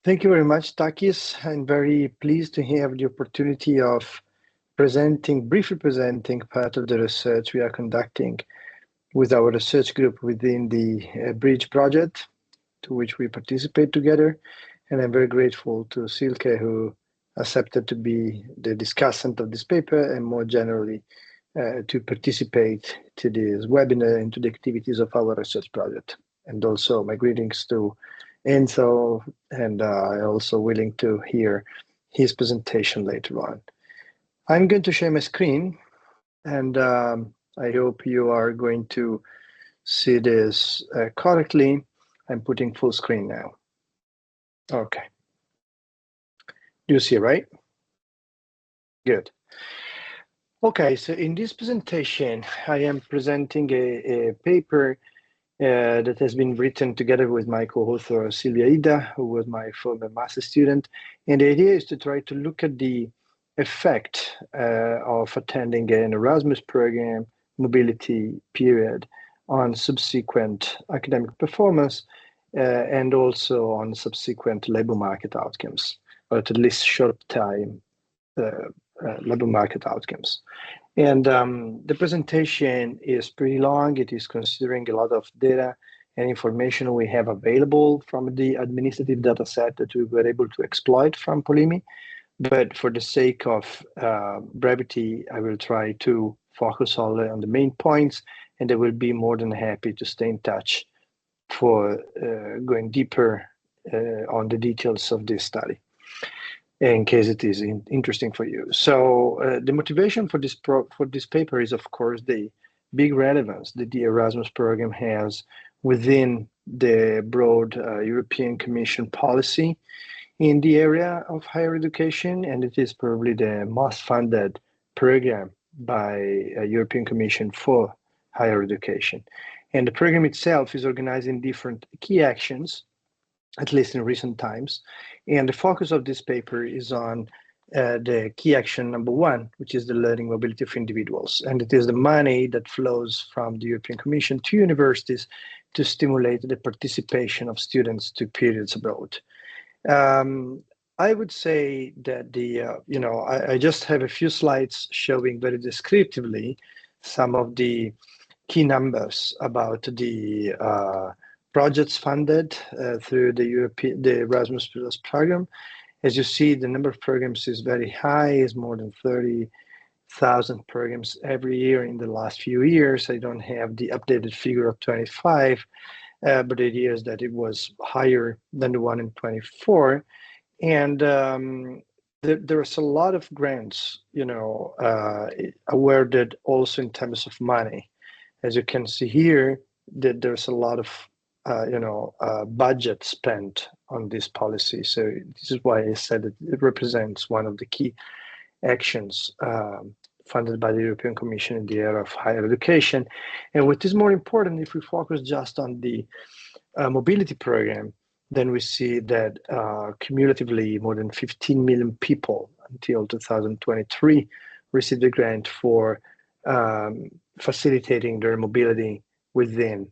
Thank you very much, Takis. I'm very pleased to have the opportunity of briefly presenting part of the research we are conducting with our research group within the Bridge project, to which we participate together. And I'm very grateful to Sylke, who accepted to be the discussant of this paper and more generally to participate to this webinar and to the activities of our research project. And also my greetings to Enzo, and also willing to hear his presentation later on. I'm going to share my screen, and I hope you are going to see this correctly. I'm putting full screen now. Okay. You see, right? Good. Okay, so in this presentation, I am presenting a paper that has been written together with my co-author Silvia Ida, who was my former master student. And the idea is to try to look at the effect of attending an Erasmus program mobility period on subsequent academic performance and also on subsequent labor market outcomes, or at least short time labor market outcomes. And the presentation is pretty long. It is considering a lot of data and information we have available from the administrative data set that we were able to exploit from POLIMI. But for the sake of brevity, I will try to focus only on the main points, and I will be more than happy to stay in touch for going deeper on the details of this study, in case it is interesting for you. So the motivation for this paper is, of course, the big relevance that the Erasmus program has within the broad European Commission policy in the area of higher education, and it is probably the most funded program by European Commission for higher education. And the program itself is organized in different key actions, at least in recent times. And the focus of this paper is on the key action number 1, which is the learning mobility of individuals. And it is the money that flows from the European Commission to universities to stimulate the participation of students to periods abroad. I would say that I just have a few slides showing very descriptively some of the key numbers about the projects funded through the Erasmus Plus program. As you see, the number of programs is very high, is more than 30,000 programs every year in the last few years. I don't have the updated figure of 25, but the idea is that it was higher than the one in 24. And there's a lot of grants, awarded also in terms of money. As you can see here, that there's a lot of budget spent on this policy. So this is why I said that it represents one of the key actions funded by the European Commission in the area of higher education. And what is more important, if we focus just on the mobility program, then we see that cumulatively more than 15 million people until 2023 received a grant for facilitating their mobility within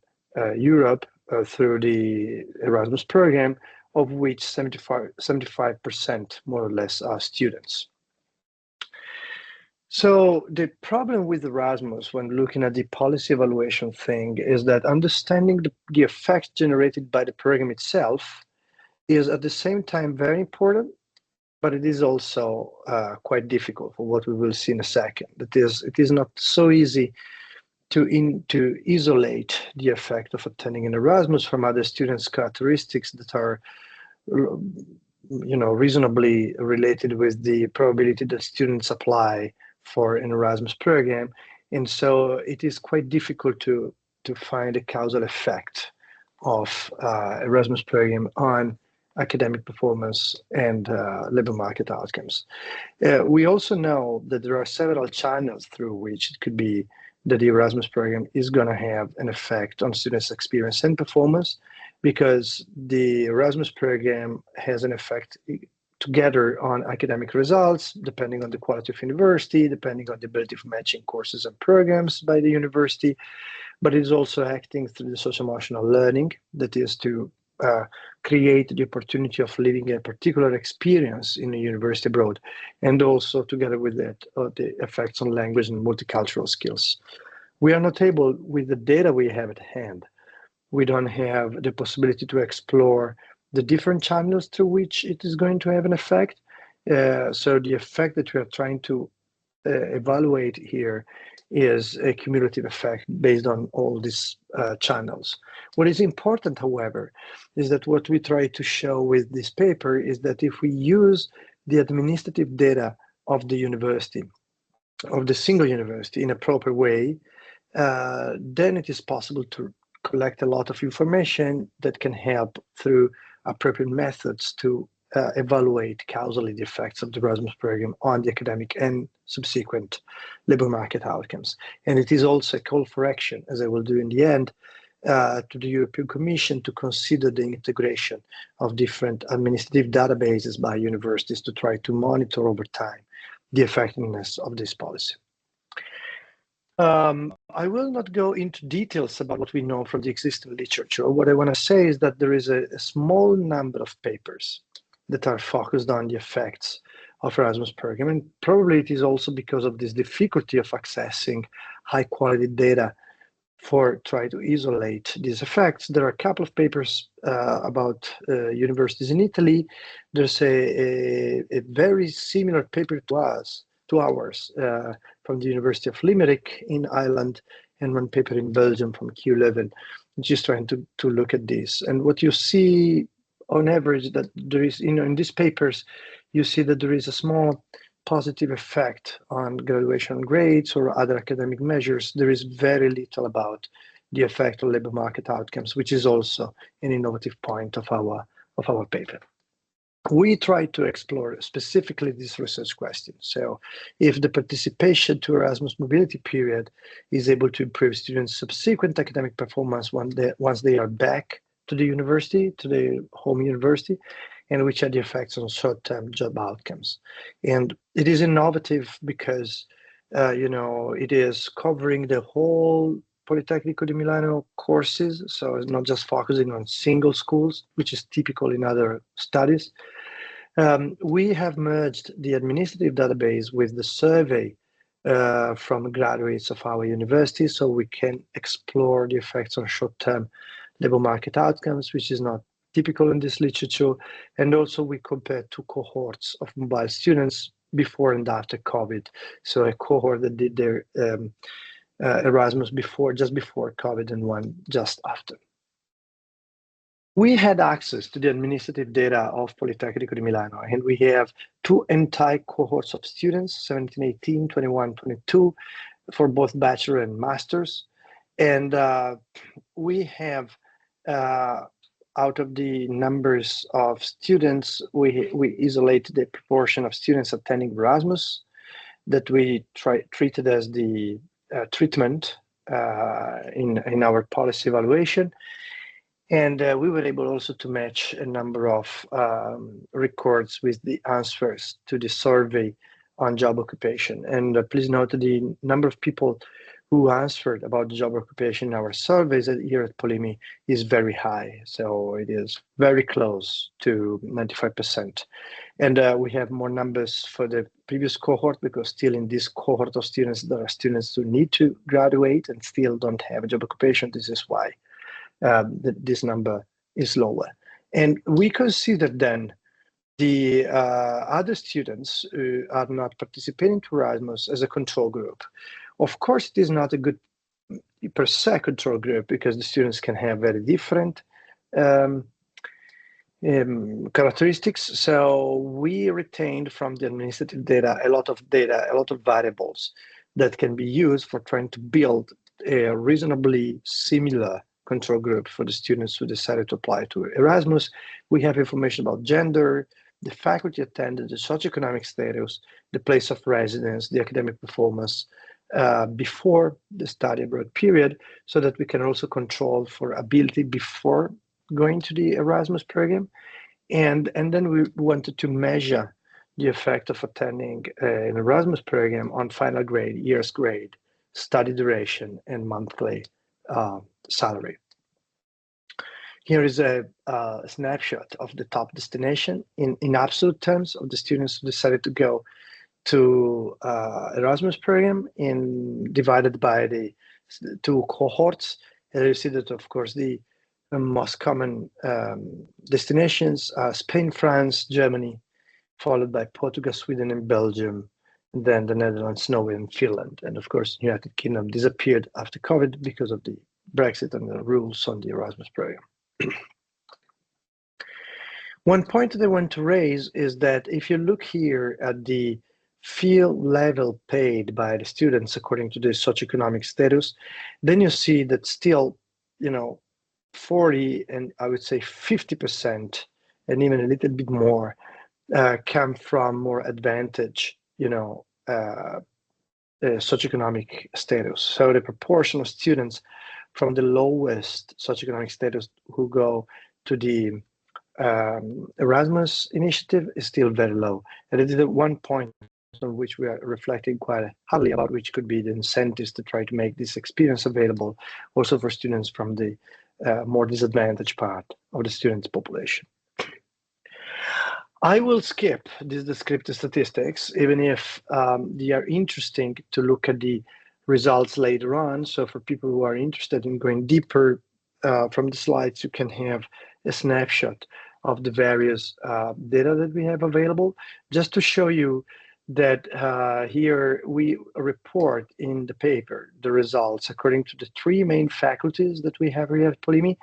Europe through the Erasmus program, of which 75% more or less are students. So the problem with Erasmus when looking at the policy evaluation thing is that understanding the effect generated by the program itself is at the same time very important, but it is also quite difficult for what we will see in a second. It is not so easy to isolate the effect of attending an Erasmus from other students' characteristics that are reasonably related with the probability that students apply for an Erasmus program. And so it is quite difficult to find a causal effect of Erasmus program on academic performance and labor market outcomes. We also know that there are several channels through which it could be that the Erasmus program is going to have an effect on students' experience and performance, because the Erasmus program has an effect together on academic results, depending on the quality of university, depending on the ability of matching courses and programs by the university, but it is also acting through the social-emotional learning, that is to create the opportunity of living a particular experience in a university abroad, and also together with that, the effects on language and multicultural skills. We are not able, with the data we have at hand, we don't have the possibility to explore the different channels through which it is going to have an effect. So the effect that we are trying to evaluate here is a cumulative effect based on all these channels. What is important, however, is that what we try to show with this paper is that if we use the administrative data of the university, of the single university in a proper way, then it is possible to collect a lot of information that can help through appropriate methods to evaluate causally the effects of the Erasmus program on the academic and subsequent labor market outcomes. And it is also a call for action, as I will do in the end, to the European Commission to consider the integration of different administrative databases by universities to try to monitor over time the effectiveness of this policy. I will not go into details about what we know from the existing literature. What I want to say is that there is a small number of papers that are focused on the effects of Erasmus program, and probably it is also because of this difficulty of accessing high quality data for trying to isolate these effects. There are a couple of papers about universities in Italy. There's a very similar paper to ours from the University of Limerick in Ireland, and one paper in Belgium from Q11, just trying to look at this. And what you see on average that there is, in these papers, you see that there is a small positive effect on graduation grades or other academic measures. There is very little about the effect on labor market outcomes, which is also an innovative point of our paper. We try to explore specifically this research question. So if the participation to Erasmus mobility period is able to improve students' subsequent academic performance once they are back to the university, to the home university, and which are the effects on short-term job outcomes. And it is innovative because, it is covering the whole Politecnico di Milano courses, so it's not just focusing on single schools, which is typical in other studies. We have merged the administrative database with the survey from graduates of our university, so we can explore the effects on short-term labor market outcomes, which is not typical in this literature. And also we compare two cohorts of mobile students before and after COVID. So a cohort that did their Erasmus just before COVID and one just after. We had access to the administrative data of Politecnico di Milano, and we have two entire cohorts of students, 17, 18, 21, 22, for both bachelor and masters. And we have, out of the numbers of students, we isolate the proportion of students attending Erasmus that we treated as the treatment in our policy evaluation. And we were able also to match a number of records with the answers to the survey on job occupation. And please note the number of people who answered about the job occupation in our surveys here at POLIMI is very high. So it is very close to 95%. And we have more numbers for the previous cohort, because still in this cohort of students, there are students who need to graduate and still don't have a job occupation. This is why this number is lower. And we consider then the other students who are not participating to Erasmus as a control group. Of course, it is not a good per se control group, because the students can have very different characteristics. So we retained from the administrative data a lot of variables that can be used for trying to build a reasonably similar control group for the students who decided to apply to Erasmus. We have information about gender, the faculty attended, the socioeconomic status, the place of residence, the academic performance before the study abroad period, so that we can also control for ability before going to the Erasmus program. And then we wanted to measure the effect of attending an Erasmus program on final grade, year's grade, study duration, and monthly salary. Here is a snapshot of the top destination in absolute terms of the students who decided to go to Erasmus program divided by the two cohorts. And you see that, of course, the most common destinations are Spain, France, Germany, followed by Portugal, Sweden, and Belgium, and then the Netherlands, Norway, and Finland. And of course, United Kingdom disappeared after COVID because of the Brexit and the rules on the Erasmus program. One point that I want to raise is that if you look here at the field level paid by the students according to the socioeconomic status, then you see that still, 40 and I would say 50%, and even a little bit more, come from more advantaged, socioeconomic status. So the proportion of students from the lowest socioeconomic status who go to the Erasmus initiative is still very low. And it is the one point on which we are reflecting quite heavily about, which could be the incentives to try to make this experience available also for students from the more disadvantaged part of the students' population. I will skip these descriptive statistics, even if they are interesting to look at the results later on. So for people who are interested in going deeper from the slides, you can have a snapshot of the various data that we have available, just to show you that here we report in the paper the results according to the three main faculties that we have here at POLIMI.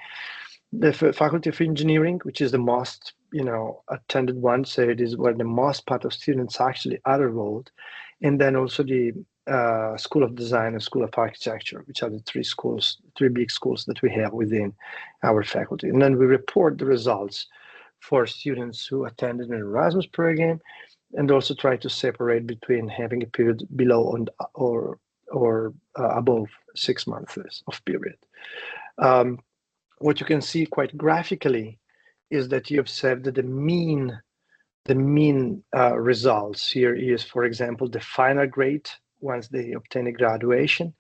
The Faculty of Engineering, which is the most attended one, so it is where the most part of students actually are enrolled, and then also the School of Design and School of Architecture, which are the three big schools that we have within our faculty. And then we report the results for students who attended an Erasmus program, and also try to separate between having a period below or above 6 months of period. What you can see quite graphically is that you observe that the mean results here is, for example, the final grade once they obtain a graduation,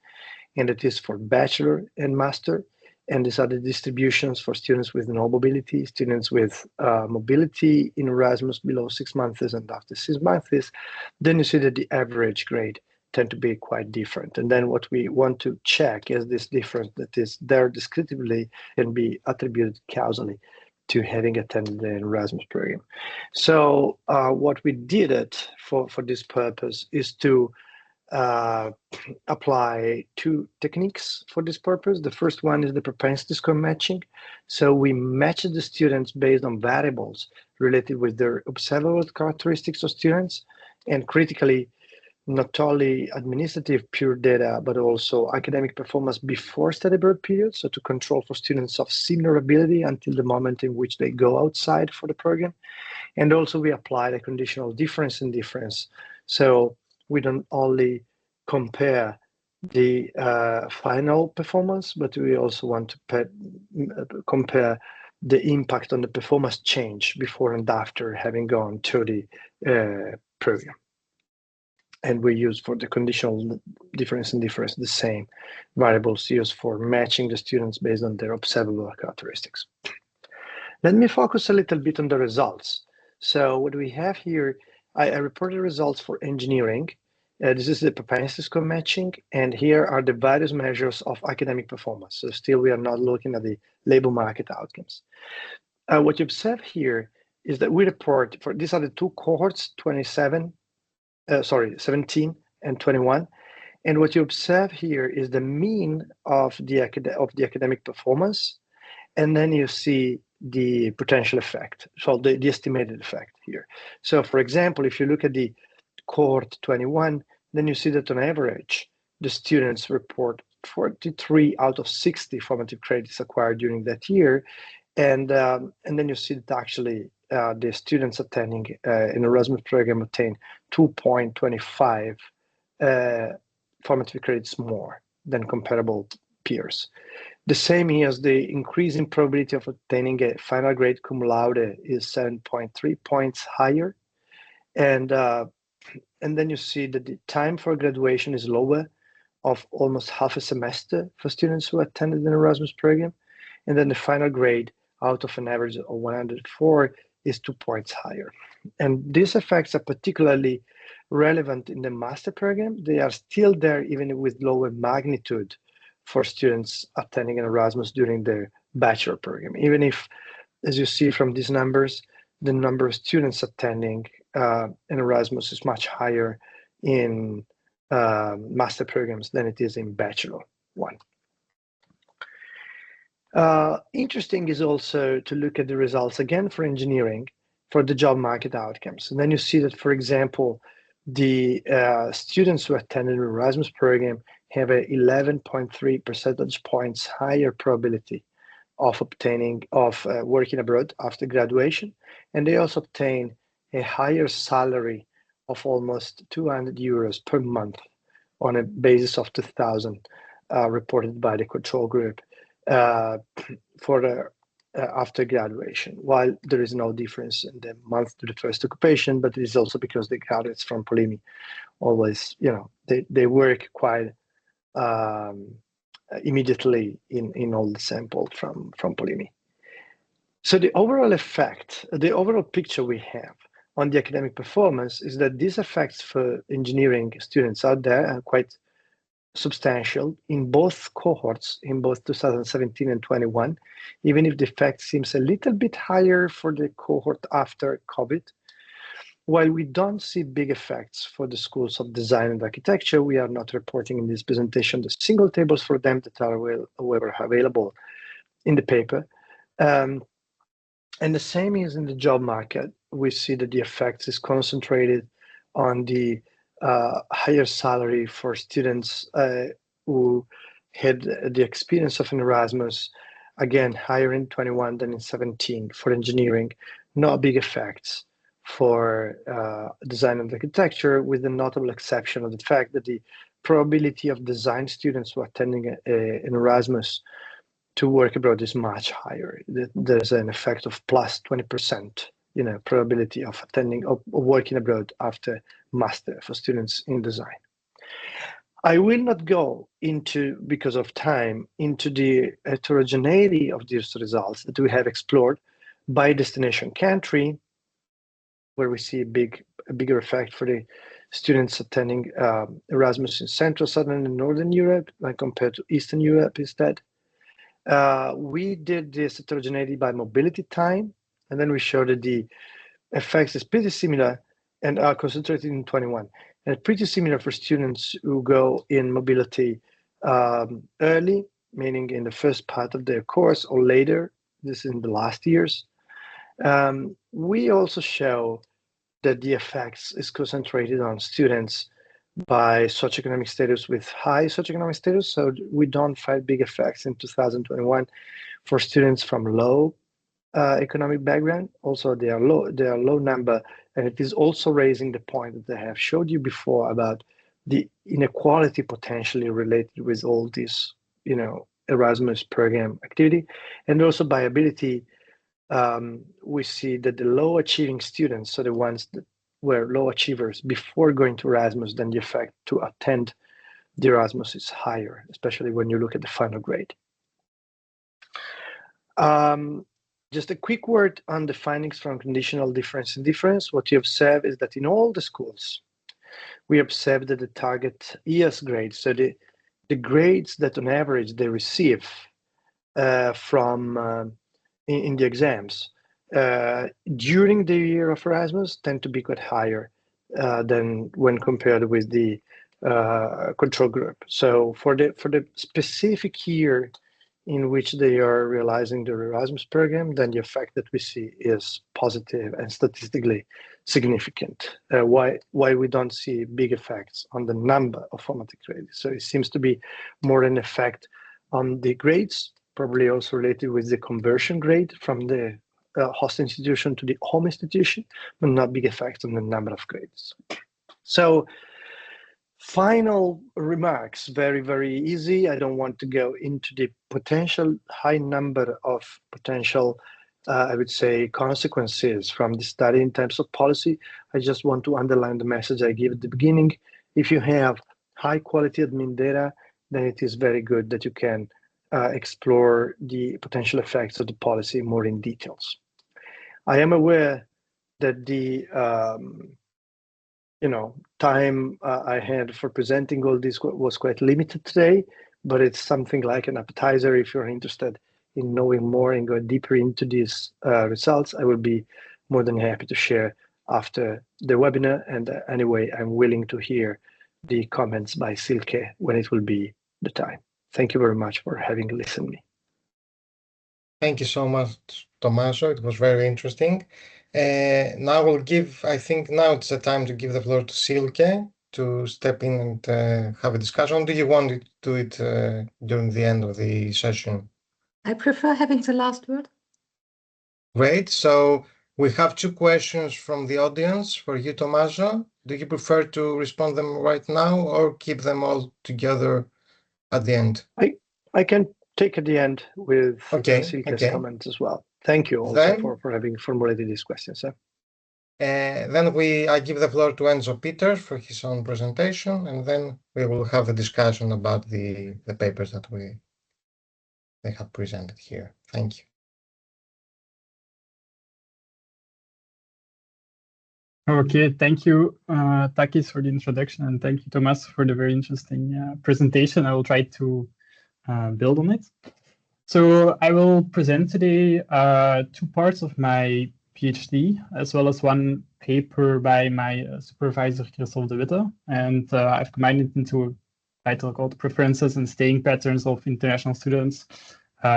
and it is for bachelor and master. And these are the distributions for students with no mobility, students with mobility in Erasmus below 6 months and after 6 months. Then you see that the average grade tend to be quite different. And then what we want to check is this difference that is there descriptively and be attributed causally to having attended the Erasmus program. So what we did it for this purpose is to apply two techniques for this purpose. The first one is the propensity score matching. So we match the students based on variables related with their observable characteristics of students, and critically, not only administrative pure data, but also academic performance before study abroad period, so to control for students of similar ability until the moment in which they go outside for the program. And also we apply the conditional difference in difference. So we don't only compare the final performance, but we also want to compare the impact on the performance change before and after having gone to the program. And we use for the conditional difference and difference the same variables used for matching the students based on their observable characteristics. Let me focus a little bit on the results. So what we have here, I reported results for engineering. This is the propensity score matching, and here are the various measures of academic performance. So still we are not looking at the labor market outcomes. What you observe here is that we report for, these are the two cohorts, 17 and 21. And what you observe here is the mean of the academic performance, and then you see the potential effect, so the estimated effect here. So for example, if you look at the cohort 21, then you see that on average, the students report 43 out of 60 formative credits acquired during that year. And then you see that actually the students attending an Erasmus program obtain 2.25 formative credits more than comparable peers. The same as the increase in probability of obtaining a final grade cum laude is 7.3 points higher. And then you see that the time for graduation is lower, of almost half a semester for students who attended an Erasmus program. And then the final grade out of an average of 104 is 2 points higher. And these effects are particularly relevant in the master program. They are still there even with lower magnitude for students attending an Erasmus during their bachelor program, even if, as you see from these numbers, the number of students attending an Erasmus is much higher in master programs than it is in bachelor one. Interesting is also to look at the results again for engineering for the job market outcomes. And then you see that, for example, the students who attended the Erasmus program have a 11.3 percentage points higher probability of working abroad after graduation. And they also obtain a higher salary of almost 200 euros per month on a basis of 2,000 reported by the control group after graduation, while there is no difference in the month to the first occupation, but it is also because the graduates from POLIMI always, they work quite immediately in all the sample from POLIMI. So the overall effect, the overall picture we have on the academic performance is that these effects for engineering students out there are quite substantial in both cohorts, in both 2017 and 21, even if the effect seems a little bit higher for the cohort after COVID. While we don't see big effects for the schools of design and architecture, we are not reporting in this presentation the single tables for them that are, however, available in the paper. And the same is in the job market. We see that the effect is concentrated on the higher salary for students who had the experience of an Erasmus, again, higher in 21 than in 17 for engineering, no big effects for design and architecture, with the notable exception of the fact that the probability of design students who are attending an Erasmus to work abroad is much higher. There's an effect of plus 20%, probability of attending or working abroad after master for students in design. I will not go into, because of time, into the heterogeneity of these results that we have explored by destination country, where we see a bigger effect for the students attending Erasmus in Central, Southern, and Northern Europe when compared to Eastern Europe instead. We did this heterogeneity by mobility time, and then we showed that the effects is pretty similar and are concentrated in 21, and pretty similar for students who go in mobility early, meaning in the first part of their course, or later, this is in the last years. We also show that the effects is concentrated on students by socioeconomic status with high socioeconomic status. So we don't find big effects in 2021 for students from low economic background. Also, they are low number, and it is also raising the point that I have showed you before about the inequality potentially related with all this, Erasmus program activity, and also by ability. We see that the low achieving students, so the ones that were low achievers before going to Erasmus, then the effect to attend the Erasmus is higher, especially when you look at the final grade. Just a quick word on the findings from conditional difference in difference. What you observe is that in all the schools, we observe that the target ES grades, so the grades that on average they receive from in the exams during the year of Erasmus tend to be quite higher than when compared with the control group. So for the specific year in which they are realizing the Erasmus program, then the effect that we see is positive and statistically significant. Why we don't see big effects on the number of formative grades. So it seems to be more an effect on the grades, probably also related with the conversion grade from the host institution to the home institution, but not big effects on the number of grades. So final remarks, very, very easy. I don't want to go into the potential high number of potential, I would say, consequences from the study in terms of policy. I just want to underline the message I gave at the beginning. If you have high quality admin data, then it is very good that you can explore the potential effects of the policy more in details. I am aware that the time I had for presenting all this was quite limited today, but it's something like an appetizer. If you're interested in knowing more and going deeper into these results, I will be more than happy to share after the webinar. And anyway, I'm willing to hear the comments by Sylke when it will be the time. Thank you very much for having listened to me. Thank you so much, Tommaso. It was very interesting. Now I think now it's the time to give the floor to Sylke to step in and have a discussion. Do you want to do it during the end of the session? I prefer having the last word. Great. So we have two questions from the audience for you, Tommaso. Do you prefer to respond them right now or keep them all together at the end? I can take at the end with Sylke's comments as well. Thank you also for having formulated these questions. Then I give the floor to Enzo Peeters for his own presentation, and then we will have a discussion about the papers that they have presented here. Thank you. Okay, thank you, Takis, for the introduction, and thank you, Thomas, for the very interesting presentation. I will try to build on it. So I will present today two parts of my PhD, as well as one paper by my supervisor, Christophe de Witte, and I've combined it into a title called Preferences and Staying Patterns of International Students,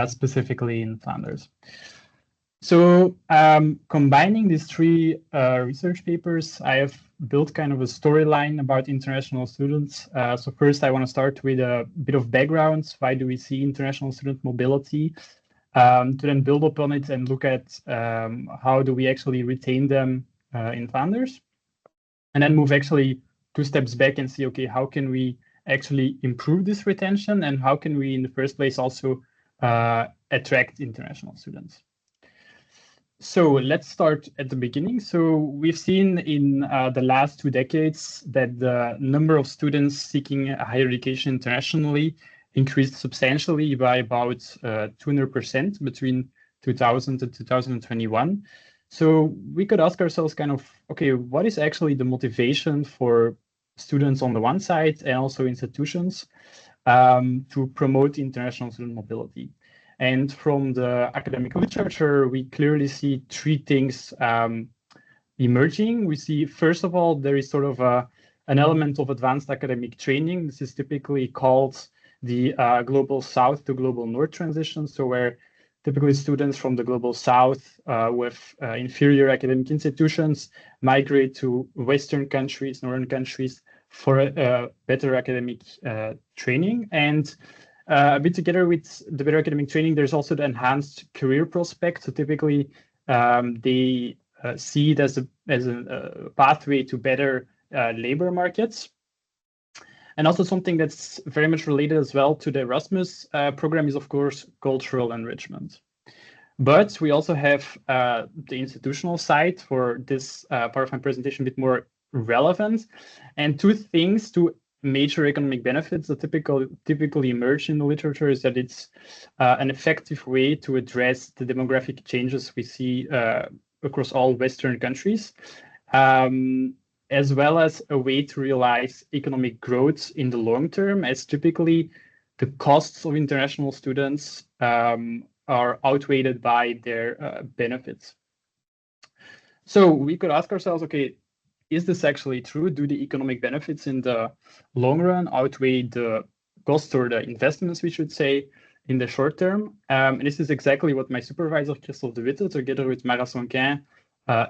specifically in Flanders. So combining these three research papers, I have built kind of a storyline about international students. So first, I want to start with a bit of background. Why do we see international student mobility? To then build upon it and look at how do we actually retain them in Flanders? And then move actually 2 steps back and see, okay, how can we actually improve this retention? And how can we, in the first place, also attract international students? So let's start at the beginning. So we've seen in the last 2 decades that the number of students seeking higher education internationally increased substantially by about 200% between 2000 and 2021. So we could ask ourselves kind of, okay, what is actually the motivation for students on the one side and also institutions to promote international student mobility? And from the academic literature, we clearly see 3 things emerging. We see, first of all, there is sort of an element of advanced academic training. This is typically called the Global South to Global North transition. So where typically students from the Global South with inferior academic institutions migrate to Western countries, Northern countries for better academic training. And a bit together with the better academic training, there's also the enhanced career prospect. So typically, they see it as a pathway to better labor markets. And also something that's very much related as well to the Erasmus program is, of course, cultural enrichment. But we also have the institutional side for this part of my presentation a bit more relevant. And 2 things, 2 major economic benefits that typically emerge in the literature is that it's an effective way to address the demographic changes we see across all Western countries, as well as a way to realize economic growth in the long term, as typically the costs of international students are outweighed by their benefits. So we could ask ourselves, okay, is this actually true? Do the economic benefits in the long run outweigh the costs or the investments, we should say, in the short term? And this is exactly what my supervisor, Christophe de Witte, together with Mara Sonquin,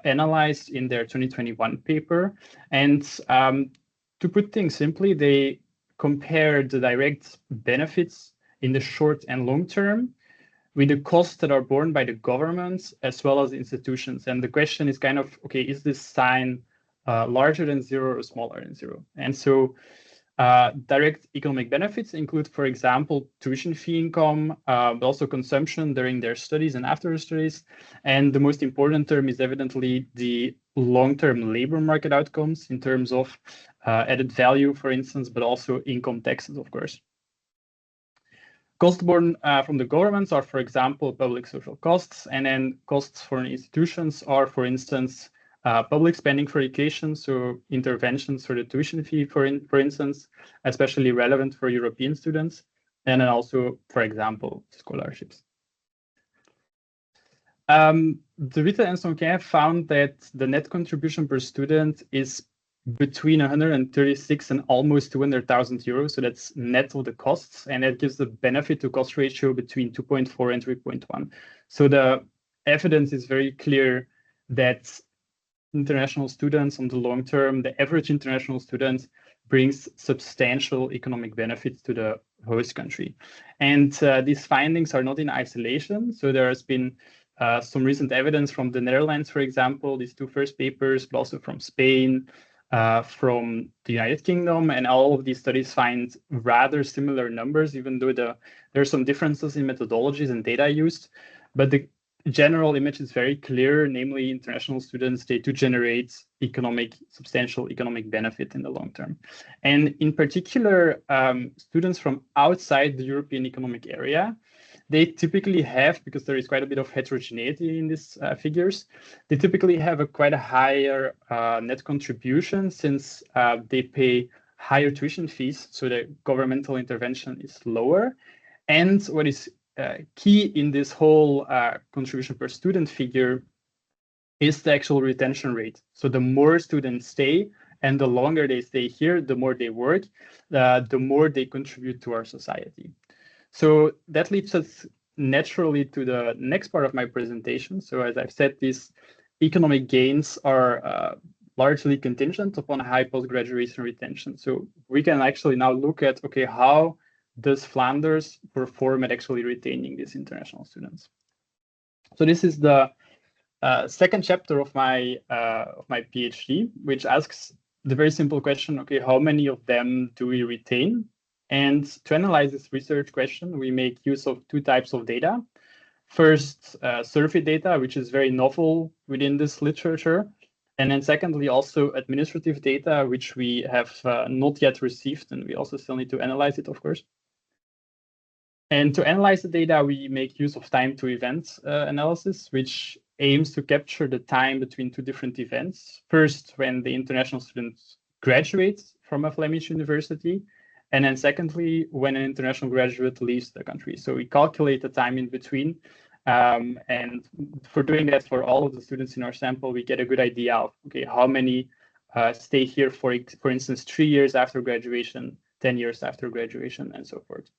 analyzed in their 2021 paper. And to put things simply, they compared the direct benefits in the short and long term with the costs that are borne by the governments as well as institutions. And the question is kind of, okay, is this sign larger than 0 or smaller than 0? And so direct economic benefits include, for example, tuition fee income, but also consumption during their studies and after studies. And the most important term is evidently the long-term labor market outcomes in terms of added value, for instance, but also income taxes, of course. Costs borne from the governments are, for example, public social costs, and then costs for institutions are, for instance, public spending for education, so interventions for the tuition fee, for instance, especially relevant for European students, and then also, for example, scholarships. De Witte and Sylke found that the net contribution per student is between 136 and almost 200,000 euros. So that's net of the costs, and that gives the benefit to cost ratio between 2.4 and 3.1. So the evidence is very clear that international students on the long term, the average international student brings substantial economic benefits to the host country. And these findings are not in isolation. So there has been some recent evidence from the Netherlands, for example, these two first papers, but also from Spain, from the United Kingdom, and all of these studies find rather similar numbers, even though there are some differences in methodologies and data used. But the general image is very clear, namely international students, they do generate substantial economic benefit in the long term. And in particular, students from outside the European Economic Area, they typically have, because there is quite a bit of heterogeneity in these figures, they typically have quite a higher net contribution, since they pay higher tuition fees, so the governmental intervention is lower. And what is key in this whole contribution per student figure is the actual retention rate. So the more students stay and the longer they stay here, the more they work, the more they contribute to our society. So that leads us naturally to the next part of my presentation. So as I've said, these economic gains are largely contingent upon high post-graduation retention. So we can actually now look at, okay, how does Flanders perform at actually retaining these international students? So this is the second chapter of my PhD, which asks the very simple question, okay, how many of them do we retain? And to analyze this research question, we make use of two types of data. First, survey data, which is very novel within this literature. And then secondly, also administrative data, which we have not yet received, and we also still need to analyze it, of course. And to analyze the data, we make use of time to event analysis, which aims to capture the time between two different events. First, when the international student graduates from a Flemish university, and then secondly, when an international graduate leaves the country. So we calculate the time in between. And for doing that for all of the students in our sample, we get a good idea of, okay, how many stay here, for instance, 3 years after graduation, 10 years after graduation, and so forth.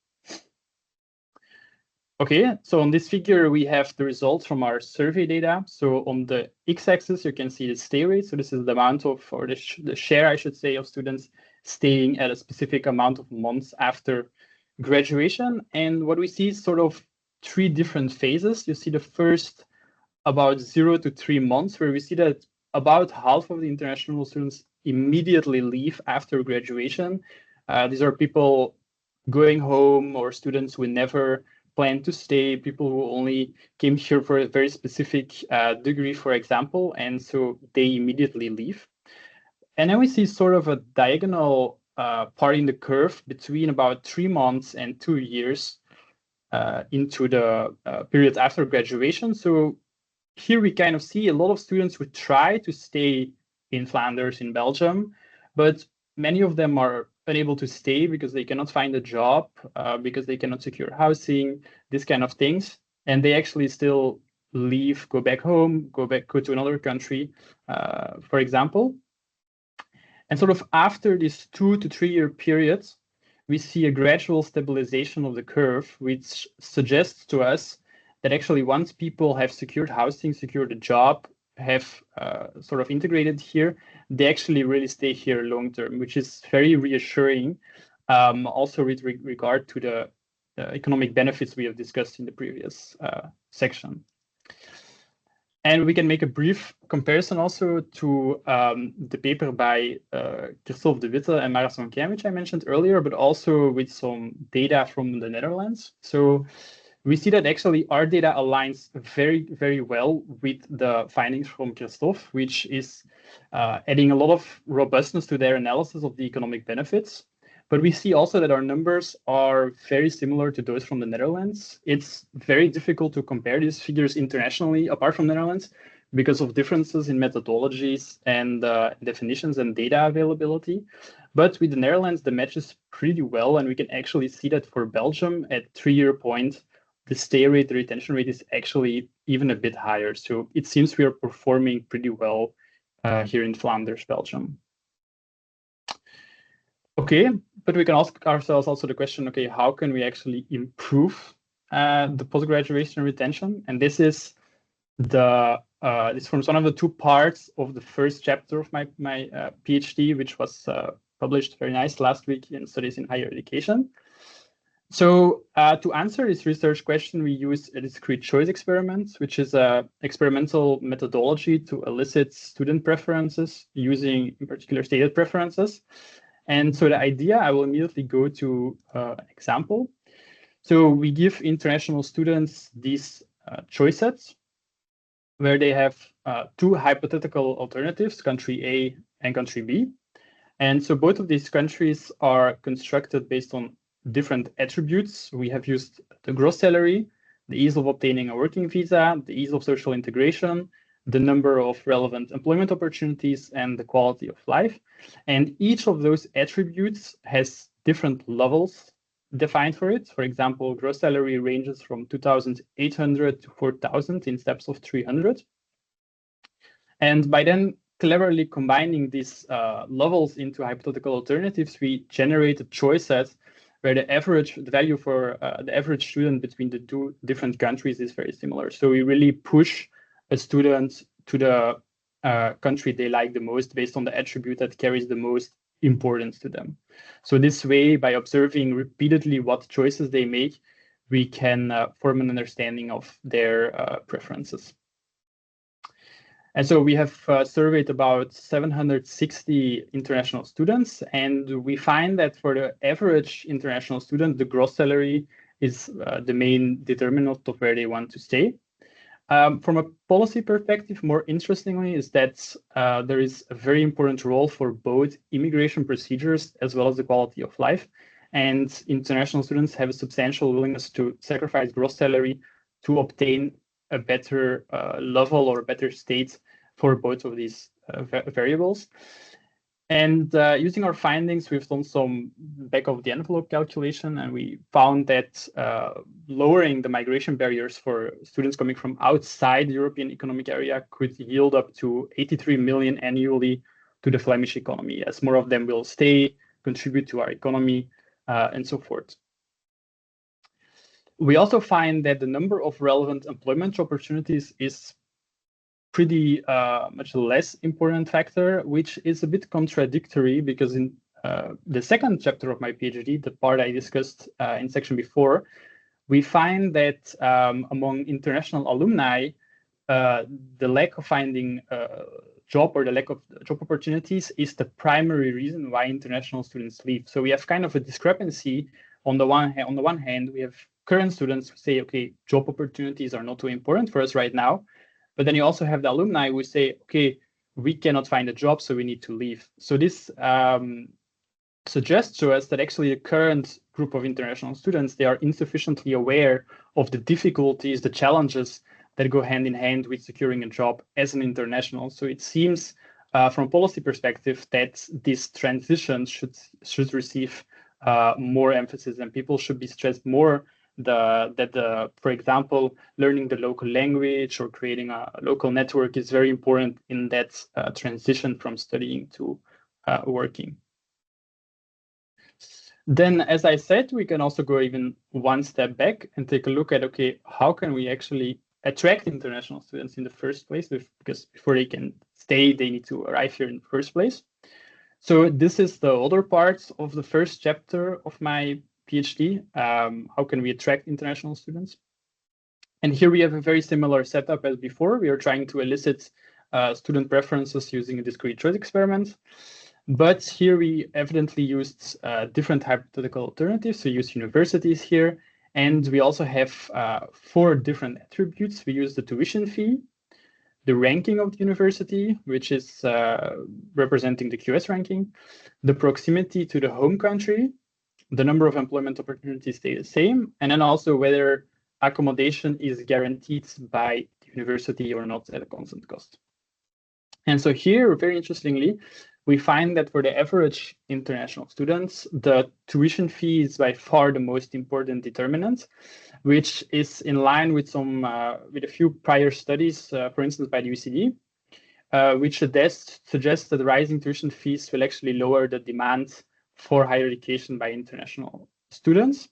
Okay, so on this figure, we have the results from our survey data. So on the x-axis, you can see the stay rate. So this is the amount of, or the share, I should say, of students staying at a specific amount of months after graduation. And what we see is sort of three different phases. You see the first about 0 to 3 months, where we see that about half of the international students immediately leave after graduation. These are people going home, or students who never plan to stay, people who only came here for a very specific degree, for example, and so they immediately leave. And then we see sort of a diagonal part in the curve between about 3 months and 2 years into the period after graduation. So here we kind of see a lot of students who try to stay in Flanders, in Belgium, but many of them are unable to stay because they cannot find a job, because they cannot secure housing, this kind of things. And they actually still leave, go back home, go to another country, for example. And sort of after this 2 to 3 year period, we see a gradual stabilization of the curve, which suggests to us that actually once people have secured housing, secured a job, have sort of integrated here, they actually really stay here long term, which is very reassuring, also with regard to the economic benefits we have discussed in the previous section. And we can make a brief comparison also to the paper by Christophe de Witte and Mara Sylke, which I mentioned earlier, but also with some data from the Netherlands. So we see that actually our data aligns very, very well with the findings from Christophe, which is adding a lot of robustness to their analysis of the economic benefits. But we see also that our numbers are very similar to those from the Netherlands. It's very difficult to compare these figures internationally, apart from the Netherlands, because of differences in methodologies and definitions and data availability. But with the Netherlands, the matches pretty well, and we can actually see that for Belgium at 3-year point, the stay rate, the retention rate is actually even a bit higher. So it seems we are performing pretty well here in Flanders, Belgium. Okay, but we can ask ourselves also the question, okay, how can we actually improve the post-graduation retention? And this is this forms one of the 2 parts of the first chapter of my PhD, which was published very nice last week in Studies in Higher Education. So to answer this research question, we use a discrete choice experiment, which is an experimental methodology to elicit student preferences using, in particular, stated preferences. And so the idea, I will immediately go to an example. So we give international students these choice sets where they have 2 hypothetical alternatives, country A and country B. And so both of these countries are constructed based on different attributes. We have used the gross salary, the ease of obtaining a working visa, the ease of social integration, the number of relevant employment opportunities, and the quality of life. And each of those attributes has different levels defined for it. For example, gross salary ranges from 2,800 to 4,000 in steps of 300. And by then cleverly combining these levels into hypothetical alternatives, we generate a choice set where the value for the average student between the 2 different countries is very similar. So we really push a student to the country they like the most based on the attribute that carries the most importance to them. So this way, by observing repeatedly what choices they make, we can form an understanding of their preferences. And so we have surveyed about 760 international students, and we find that for the average international student, the gross salary is the main determinant of where they want to stay. From a policy perspective, more interestingly, is that there is a very important role for both immigration procedures as well as the quality of life. And international students have a substantial willingness to sacrifice gross salary to obtain a better level or a better state for both of these variables. And using our findings, we've done some back of the envelope calculation, and we found that lowering the migration barriers for students coming from outside the European Economic Area could yield up to 83 million annually to the Flemish economy, as more of them will stay, contribute to our economy, and so forth. We also find that the number of relevant employment opportunities is pretty much less important factor, which is a bit contradictory because in the second chapter of my PhD, the part I discussed in section before, we find that among international alumni, the lack of finding a job or the lack of job opportunities is the primary reason why international students leave. So we have kind of a discrepancy. On the one hand, we have current students who say, okay, job opportunities are not too important for us right now. But then you also have the alumni who say, okay, we cannot find a job, so we need to leave. So this suggests to us that actually the current group of international students, they are insufficiently aware of the difficulties, the challenges that go hand in hand with securing a job as an international. So it seems from a policy perspective that this transition should receive more emphasis, and people should be stressed more for example, learning the local language or creating a local network is very important in that transition from studying to working. Then, as I said, we can also go even one step back and take a look at, okay, how can we actually attract international students in the first place? Because before they can stay, they need to arrive here in the first place. So this is the other part of the first chapter of my PhD. How can we attract international students? And here we have a very similar setup as before. We are trying to elicit student preferences using a discrete choice experiment. But here we evidently used different hypothetical alternatives. So we use universities here. And we also have 4 different attributes. We use the tuition fee, the ranking of the university, which is representing the QS ranking, the proximity to the home country, the number of employment opportunities stay the same, and then also whether accommodation is guaranteed by the university or not at a constant cost. And so here, very interestingly, we find that for the average international students, the tuition fee is by far the most important determinant, which is in line with with a few prior studies, for instance, by the OECD, which suggests that rising tuition fees will actually lower the demand for higher education by international students.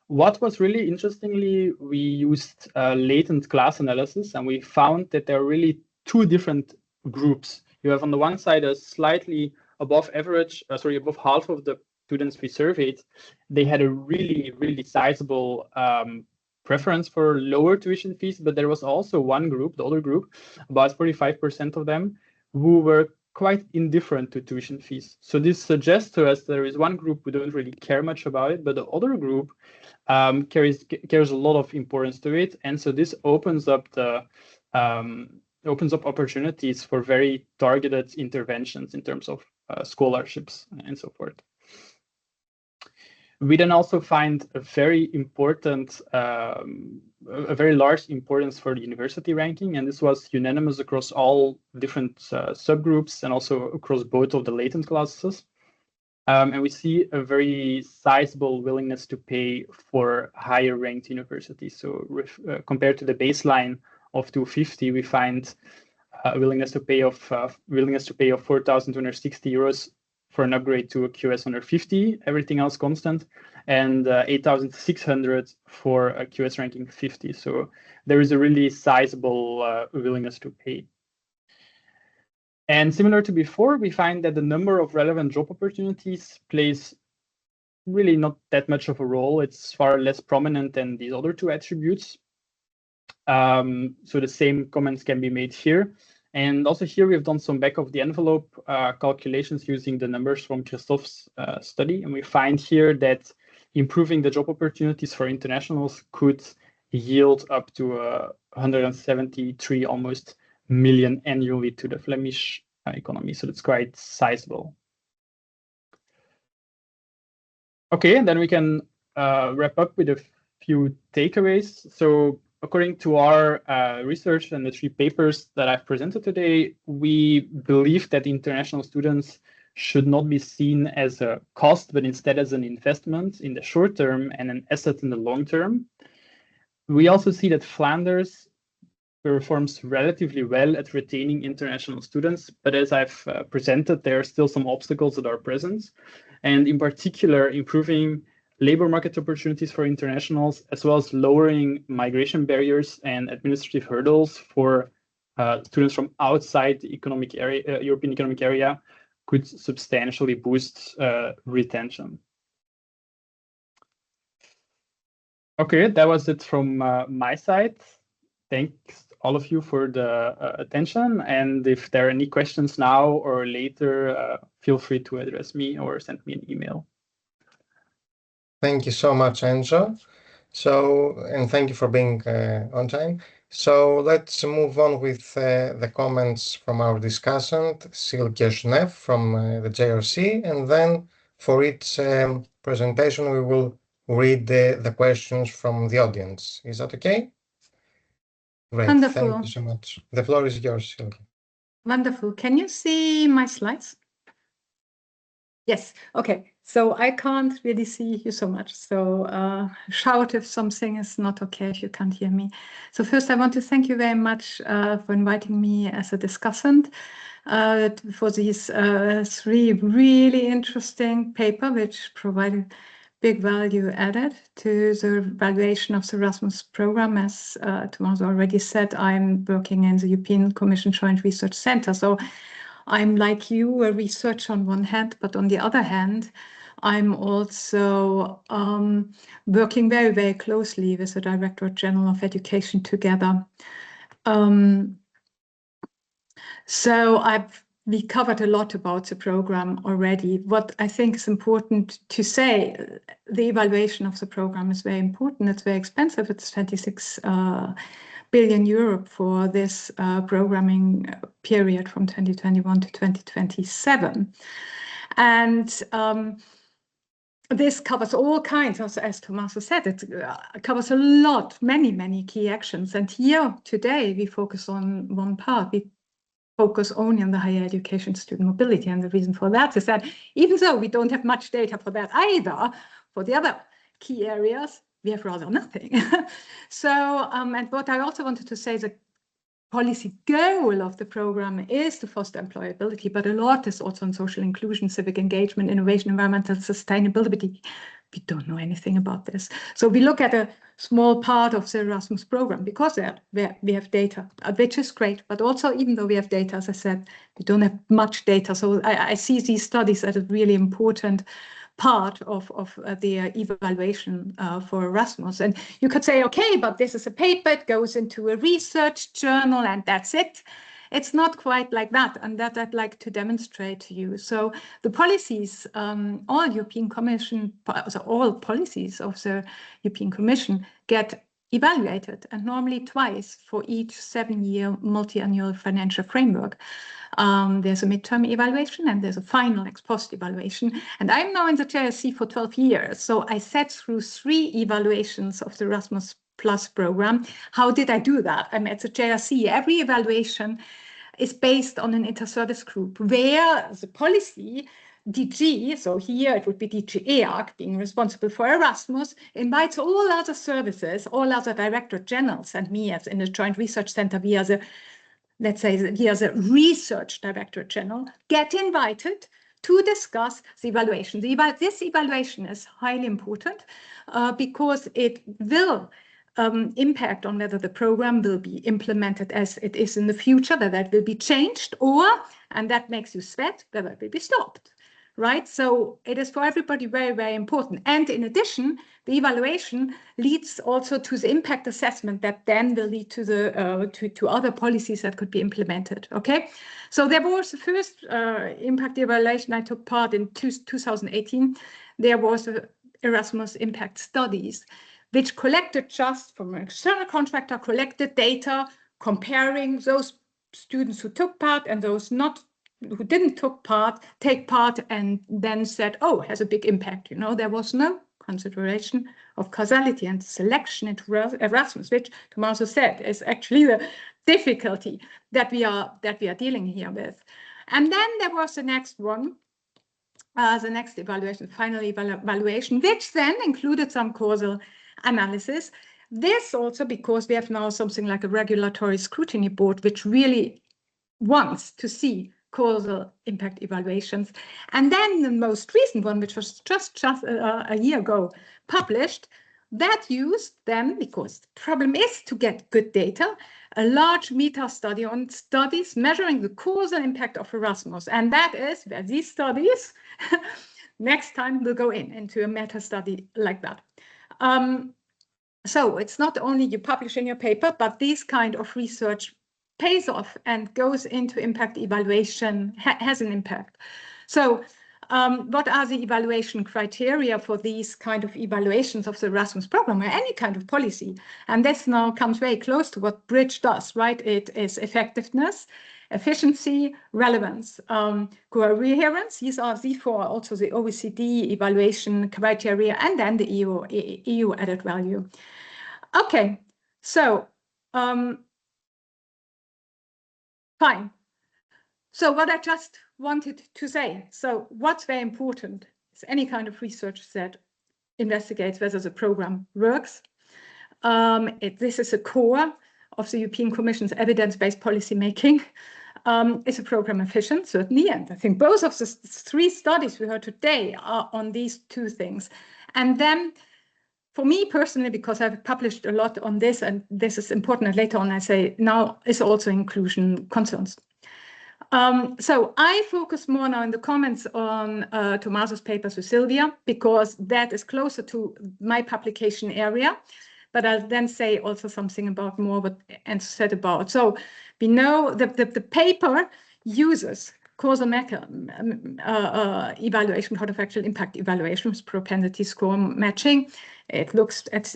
What was really interestingly, we used latent class analysis, and we found that there are really two different groups. You have on the one side a slightly above average, above half of the students we surveyed, they had a really, really sizable preference for lower tuition fees, but there was also one group, the other group, about 45% of them, who were quite indifferent to tuition fees. So this suggests to us there is one group who don't really care much about it, but the other group cares a lot of importance to it, and so this opens up opportunities for very targeted interventions in terms of scholarships and so forth. We then also find a very important, a very large importance for the university ranking, and this was unanimous across all different subgroups and also across both of the latent classes. And we see a very sizable willingness to pay for higher ranked universities. So compared to the baseline of 250, we find a willingness to pay of 4,260 euros for an upgrade to a QS 150, everything else constant, and 8,600 for a QS ranking 50. So there is a really sizable willingness to pay. And similar to before, we find that the number of relevant job opportunities plays really not that much of a role. It's far less prominent than these other two attributes. So the same comments can be made here. And also here we've done some back of the envelope calculations using the numbers from Christophe's study. And we find here that improving the job opportunities for internationals could yield up to 173 almost million annually to the Flemish economy. So that's quite sizable. Okay, and then we can wrap up with a few takeaways. So according to our research and the 3 papers that I've presented today, we believe that international students should not be seen as a cost, but instead as an investment in the short term and an asset in the long term. We also see that Flanders performs relatively well at retaining international students, but as I've presented, there are still some obstacles that are present, and in particular, improving labor market opportunities for internationals, as well as lowering migration barriers and administrative hurdles for students from outside the economic area, European Economic Area, could substantially boost retention. Okay, that was it from my side. Thanks all of you for the attention. And if there are any questions now or later, feel free to address me or send me an email. Thank you so much, Enzo. And thank you for being on time. So let's move on with the comments from our discussant, Sylke Schnepf from the JRC. And then for each presentation, we will read the questions from the audience. Is that okay? Great. Wonderful. Thank you so much. The floor is yours, Sylke. Wonderful. Can you see my slides? Yes. Okay. So I can't really see you so much. So shout if something is not okay, if you can't hear me. So first, I want to thank you very much for inviting me as a discussant for these 3 really interesting papers, which provided big value added to the evaluation of the Erasmus program. As Tommaso already said, I'm working in the European Commission Joint Research Center. So I'm like you, a researcher on one hand, but on the other hand, I'm also working very, very closely with the Directorate General of Education together. So we covered a lot about the program already. What I think is important to say, the evaluation of the program is very important. It's very expensive. It's 26 billion euro for this programming period from 2021 to 2027. And this covers all kinds, as Tommaso said, it covers a lot, many key actions. And here today we focus on one part. We focus only on the higher education student mobility. And the reason for that is that even though we don't have much data for that either, for the other key areas, we have rather nothing. So, and what I also wanted to say is the policy goal of the program is to foster employability, but a lot is also on social inclusion, civic engagement, innovation, environmental sustainability. We don't know anything about this. So we look at a small part of the Erasmus program because we have data, which is great, but also even though we have data, as I said, we don't have much data. So I see these studies as a really important part of the evaluation for Erasmus. And you could say, okay, but this is a paper, it goes into a research journal and that's it. It's not quite like that, and that I'd like to demonstrate to you. So the policies, all European Commission, all policies of the European Commission get evaluated, and normally twice for each 7-year multi-annual financial framework. There's a midterm evaluation and there's a final ex post evaluation. And I'm now in the JRC for 12 years. So I sat through 3 evaluations of the Erasmus Plus program. How did I do that? I'm at the JRC. Every evaluation is based on an inter-service group where the policy DG, so here it would be DG EAC being responsible for Erasmus, invites all other services, all other directorate generals, and me as in the Joint Research Center, we are the, let's say, we are the research directorate general, get invited to discuss the evaluation. This evaluation is highly important because it will impact on whether the program will be implemented as it is in the future, whether it will be changed, or, and that makes you sweat, whether it will be stopped, right? So it is for everybody very important. And in addition, the evaluation leads also to the impact assessment that then will lead to the to other policies that could be implemented. Okay, so there was the first impact evaluation I took part in 2018. There was a Erasmus impact studies, which collected just from an external contractor, collected data comparing those students who took part and those who didn't take part, and then said, oh, it has a big impact. You know, there was no consideration of causality and selection into Erasmus, which Tommaso said is actually the difficulty that we are dealing here with. And then there was the next one, the next evaluation, final evaluation, which then included some causal analysis. This also because we have now something like a regulatory scrutiny board, which really wants to see causal impact evaluations. And then the most recent one, which was just a year ago published, that used then, because the problem is to get good data, a large meta study on studies measuring the causal impact of Erasmus. And that is where these studies next time will go into a meta study like that. So it's not only you publish in your paper, but this kind of research pays off and goes into impact evaluation, has an impact. So what are the evaluation criteria for these kind of evaluations of the Erasmus program or any kind of policy? And this now comes very close to what Bridge does, right? It is effectiveness, efficiency, relevance, coherence. These are therefore also the OECD evaluation criteria, and then the EU added value. Okay, so fine. So what I just wanted to say, so what's very important is any kind of research that investigates whether the program works. This is a core of the European Commission's evidence-based policy making. Is a program efficient? Certainly, and I think both of the 3 studies we heard today are on these 2 things. And then for me personally, because I've published a lot on this, and this is important, and later on I say now is also inclusion concerns. So I focus more now in the comments on Tommaso's papers with Sylvia, because that is closer to my publication area. But I'll then say also something about more what Enzo said about. So we know that the paper uses causal evaluation, counterfactual impact evaluation with propensity score matching. It looks at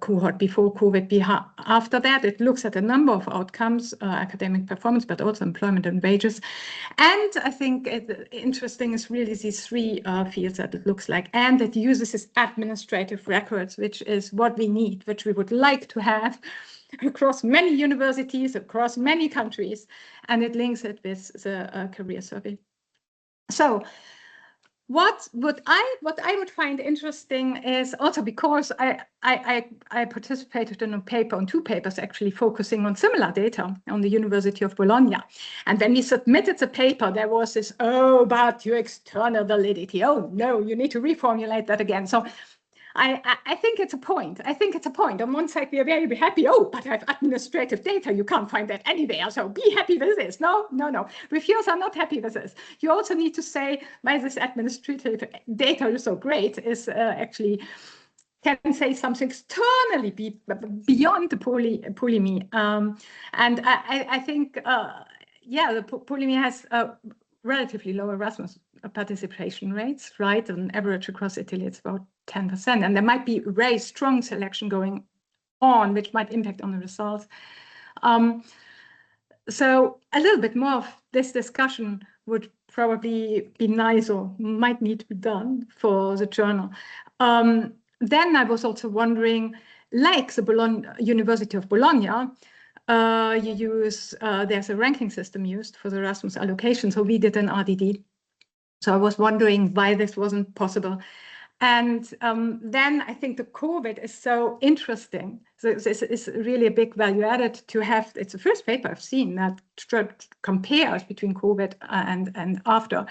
cohort before COVID, after that. It looks at a number of outcomes, academic performance, but also employment and wages. And I think interesting is really these three fields that it looks like. And it uses this administrative records, which is what we need, which we would like to have across many universities, across many countries, and it links it with the career survey. So what I would find interesting is also because I participated in a paper, on 2 papers actually, focusing on similar data on the University of Bologna. And when we submitted the paper, there was this, oh, but your external validity, oh no, you need to reformulate that again. So I think it's a point. I think it's a point. On one side, we are very happy. Oh, but I have administrative data. You can't find that anywhere. So be happy with this. No. Reviewers are not happy with this. You also need to say why this administrative data is so great is actually can say something externally beyond the POLIMI. And I think, the POLIMI has relatively low Erasmus participation rates, right? On average across Italy, it's about 10%. And there might be very strong selection going on, which might impact on the results. So a little bit more of this discussion would probably be nice or might need to be done for the journal. Then I was also wondering, like the University of Bologna, there's a ranking system used for the Erasmus allocation. So we did an RDD. So I was wondering why this wasn't possible. And then I think the COVID is so interesting. So this is really a big value added to have. It's the first paper I've seen that compares between COVID and after.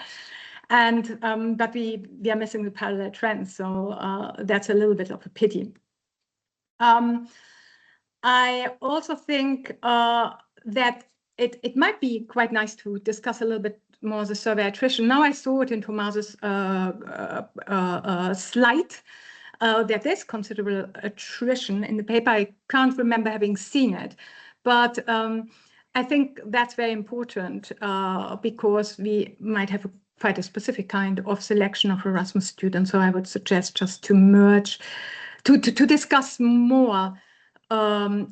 And but we are missing the parallel trends. So that's a little bit of a pity. I also think that it might be quite nice to discuss a little bit more the survey attrition. Now I saw it in Tommaso's slide that there's considerable attrition in the paper. I can't remember having seen it, but I think that's very important because we might have quite a specific kind of selection of Erasmus students. So I would suggest just to merge, to discuss more the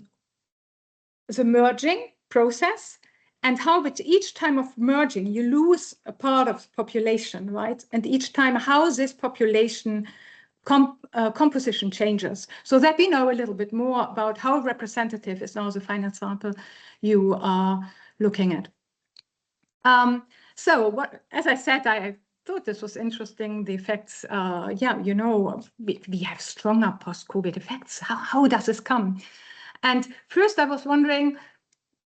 merging process and how with each time of merging you lose a part of the population, right? And each time how this population composition changes, so that we know a little bit more about how representative is now the final sample you are looking at. So what, as I said, I thought this was interesting. The effects, you know, we have stronger post-COVID effects. How does this come? And first I was wondering,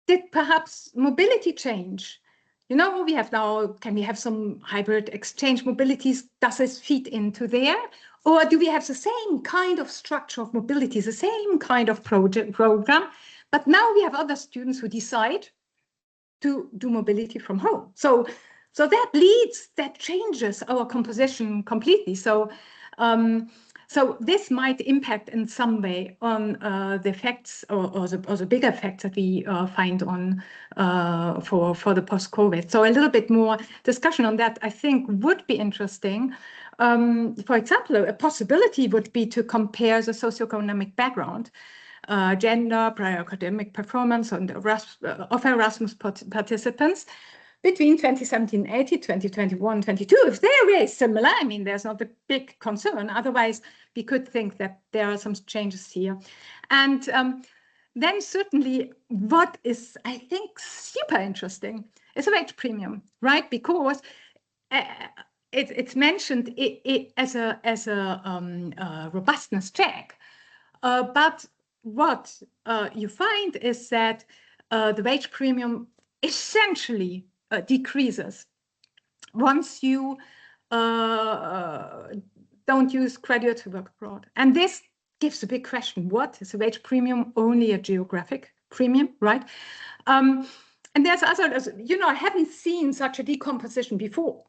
did perhaps mobility change? You know, we have now, can we have some hybrid exchange mobilities? Does this feed into there? Or do we have the same kind of structure of mobility, the same kind of program, but now we have other students who decide to do mobility from home. So that changes our composition completely. So this might impact in some way on the effects or the bigger effects that we find on for the post-COVID. So a little bit more discussion on that, I think, would be interesting. For example, a possibility would be to compare the socioeconomic background, gender, prior academic performance of Erasmus participants between 2017-18, 2021-22. If they're very similar, I mean, there's not a big concern. Otherwise, we could think that there are some changes here. And then certainly what is, I think, super interesting is a wage premium, right? Because it's mentioned as a robustness check. But what you find is that the wage premium essentially decreases once you don't use graduates who work abroad. And this gives a big question. What is a wage premium? Only a geographic premium, right? And there's others, you know, I haven't seen such a decomposition before.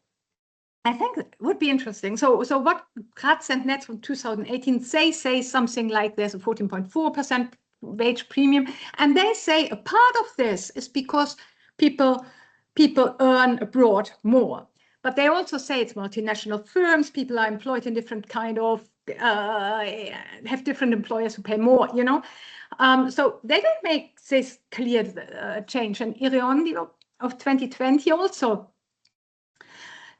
I think it would be interesting. So what Graz and Netz from 2018 say something like there's a 14.4% wage premium. And they say a part of this is because people people earn abroad more. But they also say it's multinational firms, people are employed in different kind of, have different employers who pay more, you know. So they don't make this clear change. And Iriondi of 2020 also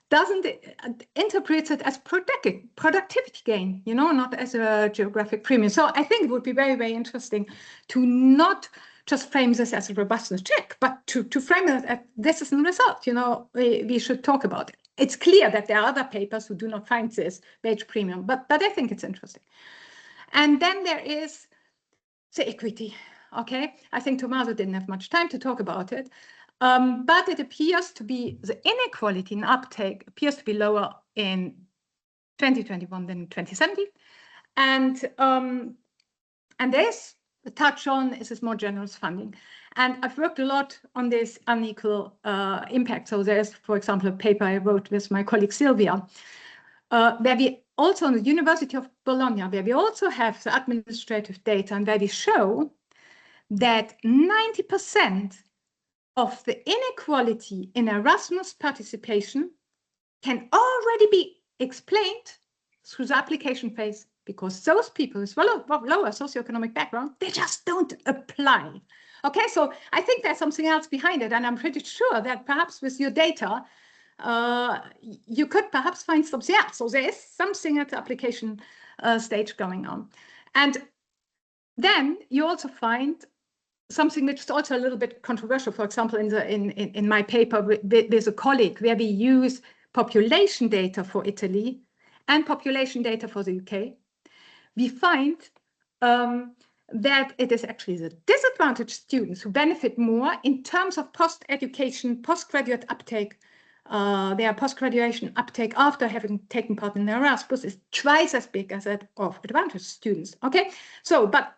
doesn't interpret it as productivity gain, you know, not as a geographic premium. So I think it would be very, very interesting to not just frame this as a robustness check, but to frame it as this is a result, you know, we should talk about it. It's clear that there are other papers who do not find this wage premium, but I think it's interesting. And then there is the equity, okay? I think Tommaso didn't have much time to talk about it, but it appears to be, the inequality in uptake appears to be lower in 2021 than 2017. And there's a touch on is this more generous funding. And I've worked a lot on this unequal impact. So there's, for example, a paper I wrote with my colleague Sylvia, where we also on the University of Bologna, where we also have the administrative data and where we show that 90% of the inequality in Erasmus participation can already be explained through the application phase, because those people with lower socioeconomic background, they just don't apply. Okay, so I think there's something else behind it, and I'm pretty sure that perhaps with your data, you could perhaps find something else. So there is something at the application stage going on. And then you also find something which is also a little bit controversial. For example, in my paper with a colleague, where we use population data for Italy and population data for the UK, we find that it is actually the disadvantaged students who benefit more in terms of post-education, postgraduate uptake. Their post-graduation uptake after having taken part in Erasmus is twice as big as that of advantaged students. Okay, so but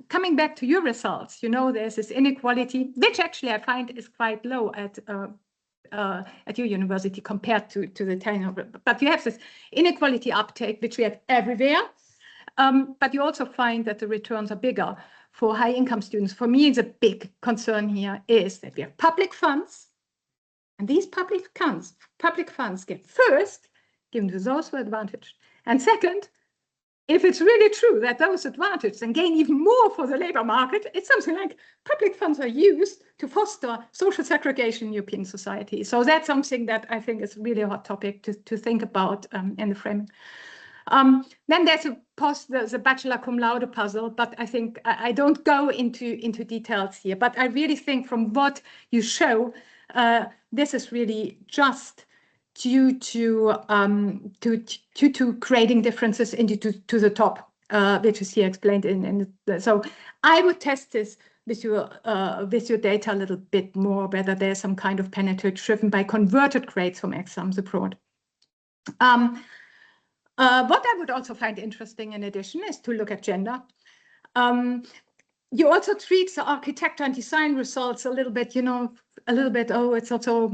coming back to your results, you know, there's this inequality, which actually I find is quite low at your university compared to the Italian. But you have this inequality uptake, which we have everywhere. But you also find that the returns are bigger for high-income students. For me, the big concern here is that we have public funds, and these public funds get first given to those who are advantaged. And second, if it's really true that those advantaged and gain even more for the labor market, it's something like public funds are used to foster social segregation in European society. So that's something that I think is really a hot topic to think about in the framing. Then there's the bachelor cum laude puzzle, but I think I don't go into details here. But I really think from what you show, this is really just due to creating differences to the top, which is here explained so I would test this with your data a little bit more, whether there's some kind of penetration driven by converted grades from exams abroad. What I would also find interesting in addition is to look at gender. You also treat the architecture and design results a little bit, you know, oh, it's also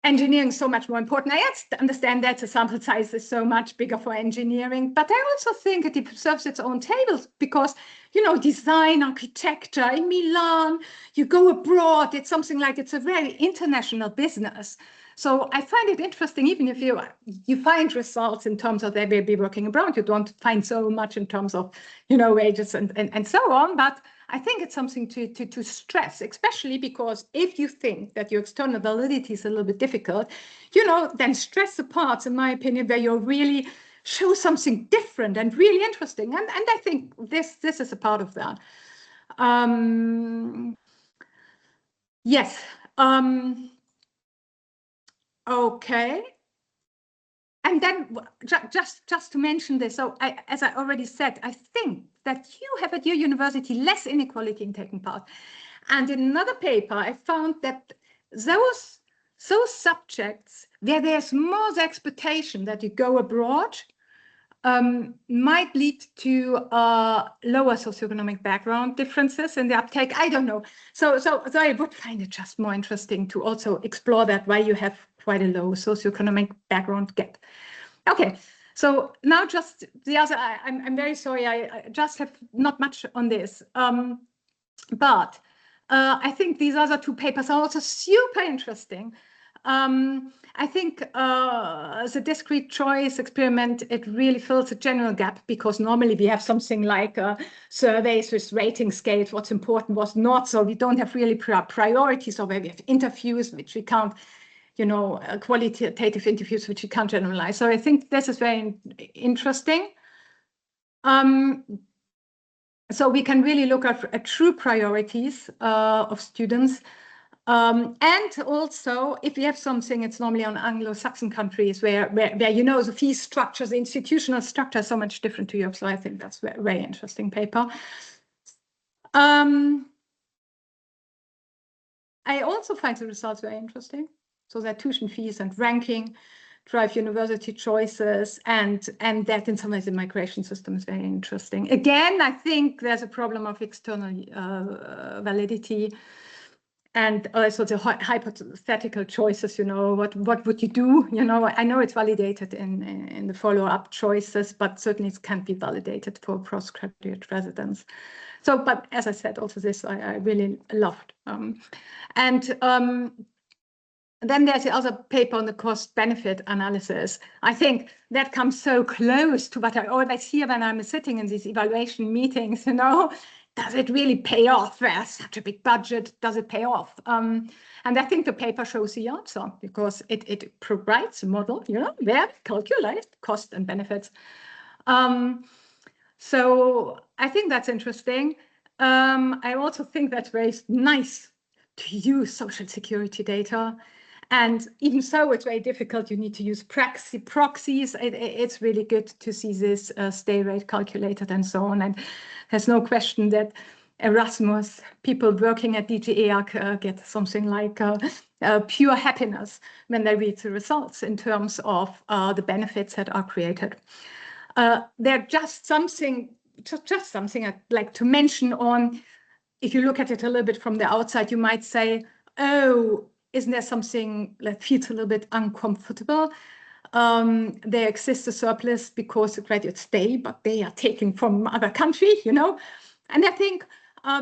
engineering is so much more important. I understand that the sample size is so much bigger for engineering, but I also think it deserves its own tables because, you know, design, architecture in Milan, you go abroad, it's something like it's a very international business. So I find it interesting, even if you find results in terms of they may be working abroad, you don't find so much in terms of, you know, wages and so on. But I think it's something to stress, especially because if you think that your external validity is a little bit difficult, you know, then stress the parts, in my opinion, where you really show something different and really interesting. And I think this is a part of that. Yes. Okay. And then just to mention this, so as I already said, I think that you have at your university less inequality in taking part. And in another paper, I found that those subjects where there's more the expectation that you go abroad might lead to lower socioeconomic background differences in the uptake. I don't know. So I would find it just more interesting to also explore that, why you have quite a low socioeconomic background gap. Okay, so now just the other, I'm very sorry, I just have not much on this, but I think these other two papers are also super interesting. I think the discrete choice experiment, it really fills a general gap, because normally we have something like surveys with rating scales, what's important, what's not. So we don't have really priorities, or where we have interviews, which we can't, you know, qualitative interviews, which we can't generalize. So I think this is very interesting. So we can really look at true priorities of students. And also, if we have something, it's normally on Anglo-Saxon countries where you know, the fee structure, the institutional structure is so much different to Europe. So I think that's a very interesting paper. I also find the results very interesting. So that tuition fees and ranking drive university choices, and that in some ways the migration system is very interesting. Again, I think there's a problem of external validity, and also the hypothetical choices, you know, what would you do? You know, I know it's validated in the follow-up choices, but certainly it can't be validated for postgraduate residents. So, but as I said, also this I really loved. Then there's the other paper on the cost-benefit analysis. I think that comes so close to what I always hear when I'm sitting in these evaluation meetings, you know, does it really pay off? There's such a big budget, does it pay off? And I think the paper shows the answer, because it provides a model, you know, where we calculate cost and benefits. So I think that's interesting. I also think that's very nice to use social security data. And even so, it's very difficult. You need to use proxies. It's really good to see this stay rate calculated and so on. And there's no question that Erasmus, people working at DGEAC get something like pure happiness when they read the results in terms of the benefits that are created. They're just something I'd like to mention on. If you look at it a little bit from the outside, you might say, oh, isn't there something that feels a little bit uncomfortable? There exists a surplus because the graduates stay, but they are taken from other country, you know? And I think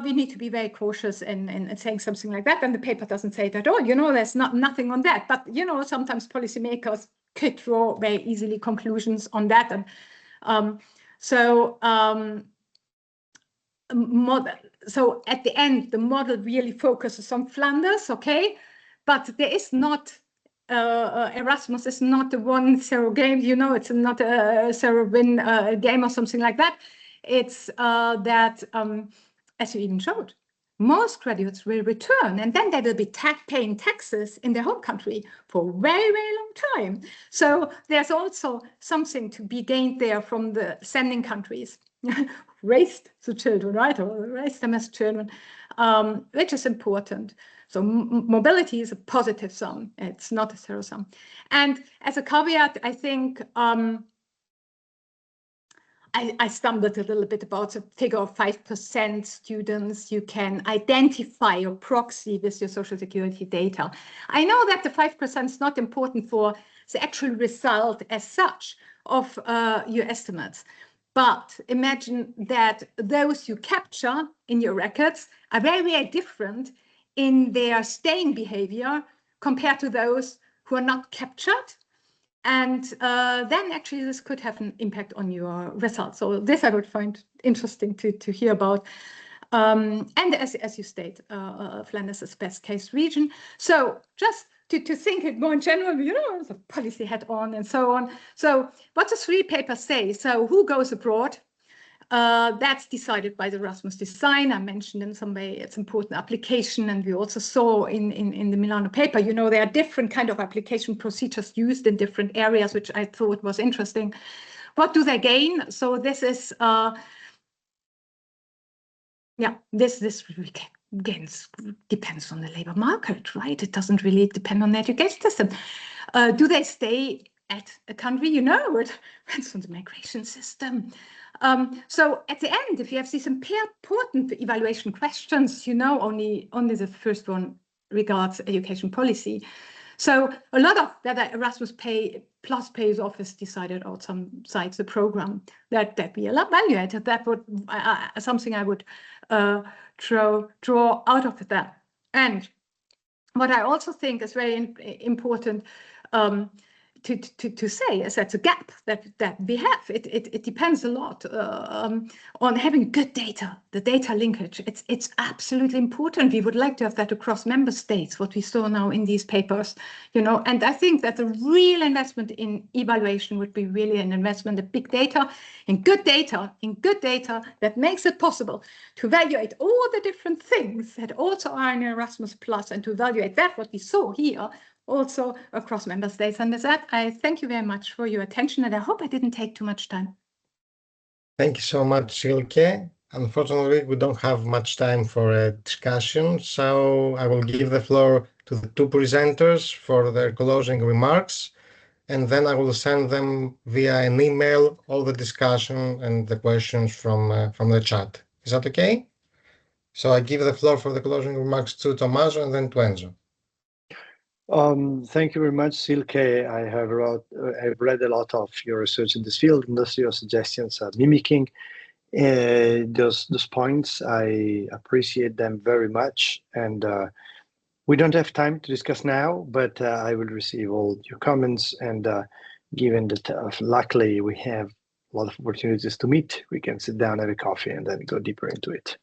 we need to be very cautious in saying something like that. And the paper doesn't say it at all, you know, there's nothing on that. But, you know, sometimes policymakers could draw very easily conclusions on that. And so at the end, the model really focuses on Flanders, okay? But there is not, Erasmus is not a 1-0 game, you know, it's not a 0-win game or something like that. It's that, as you even showed, most graduates will return, and then they will be paying taxes in their home country for a very, very long time. So there's also something to be gained there from the sending countries. Raised the children, right, or raised them as children, which is important. So mobility is a positive sum. It's not a zero sum. And as a caveat, I think I stumbled a little bit about the figure of 5% students you can identify or proxy with your social security data. I know that the 5% is not important for the actual result as such of your estimates. But imagine that those you capture in your records are very, very different in their staying behavior compared to those who are not captured. And then actually this could have an impact on your results. So this I would find interesting to hear about. And as you state, Flanders is best case region. So just to think it more in general, you know, the policy head on and so on. So what the 3 papers say, so who goes abroad? That's decided by the Erasmus design. I mentioned in some way it's important application, and we also saw in the Milano paper, you know, there are different kind of application procedures used in different areas, which I thought was interesting. What do they gain? So this is, this again depends on the labor market, right? It doesn't really depend on the education system. Do they stay at a country? You know, it depends on the migration system. So at the end, if you have these important evaluation questions, you know, only the first one regards education policy. So a lot of that Erasmus Plus pays off is decided outside the program that we evaluated. That would something I would draw out of that. And what I also think is very important to say is that the gap that we have, it depends a lot on having good data, the data linkage. It's absolutely important. We would like to have that across member states, what we saw now in these papers, you know, and I think that the real investment in evaluation would be really an investment in big data, in good data that makes it possible to evaluate all the different things that also are in Erasmus Plus, and to evaluate that, what we saw here, also across member states. And with that, I thank you very much for your attention, and I hope I didn't take too much time. Thank you so much, Sylke. Unfortunately, we don't have much time for a discussion, so I will give the floor to the two presenters for their closing remarks, and then I will send them via an email all the discussion and the questions from the chat. Is that okay? So I give the floor for the closing remarks to Tommaso and then to Enzo. Thank you very much, Sylke. I've read a lot of your research in this field, and thus your suggestions are mimicking those points. I appreciate them very much, and we don't have time to discuss now, but I will receive all your comments, and given that luckily we have a lot of opportunities to meet, we can sit down, have a coffee, and then go deeper into it.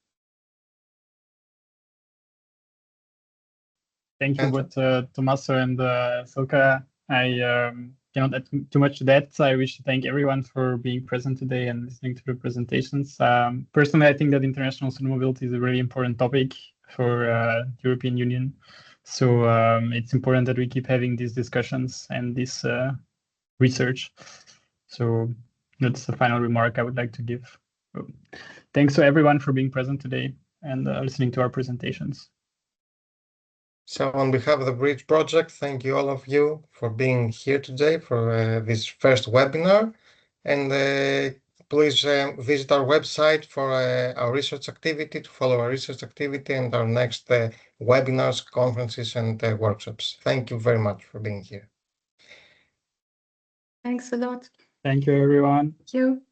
Thank you both, Tommaso and Sylke. I cannot add too much to that. I wish to thank everyone for being present today and listening to the presentations. Personally, I think that international student mobility is a really important topic for the European Union. So it's important that we keep having these discussions and this research. So that's the final remark I would like to give. So, thanks to everyone for being present today and listening to our presentations. So on behalf of the Bridge Project, thank you all of you for being here today for this first webinar. And please visit our website for our research activity, to follow our research activity and our next webinars, conferences, and workshops. Thank you very much for being here. Thanks a lot. Thank you, everyone. Thank you.